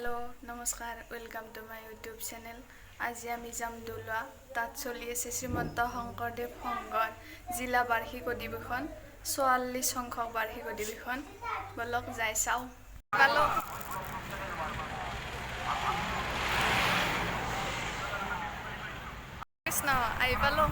hello नमस्कार welcome to my YouTube channel आज आमी जाम दुलवा तात चलि আছে শ্রীমন্ত শংকৰদেৱ সংঘৰ জিলা বাৰ্ষিক অধিৱেশন 44 সংখ্যক বাৰ্ষিক অধিৱেশন বলক যাই চাও পালো কৃষ্ণ আই পালো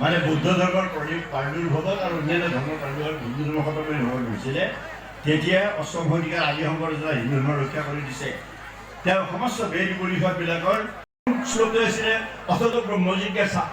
মানে বুদ্ধ ধৰ্মৰ প্ৰাদুৰ্ভাৱত আৰু অন্যান্য ধৰ্মৰ প্ৰাদুৰ্ভাৱত হিন্দু ধৰ্ম খতমে হ'ব ধৰিছিলে তেতিয়া অষ্টম শতিকাৰ আদি শংকৰ যেতিয়া হিন্দু ধৰ্ম ৰক্ষা কৰি দিছে তেওঁ সমস্ত বেদ পৰিষদবিলাকৰ শ্লোকটো আছিলে অথতো ব্ৰহ্মজিজ্ঞাসা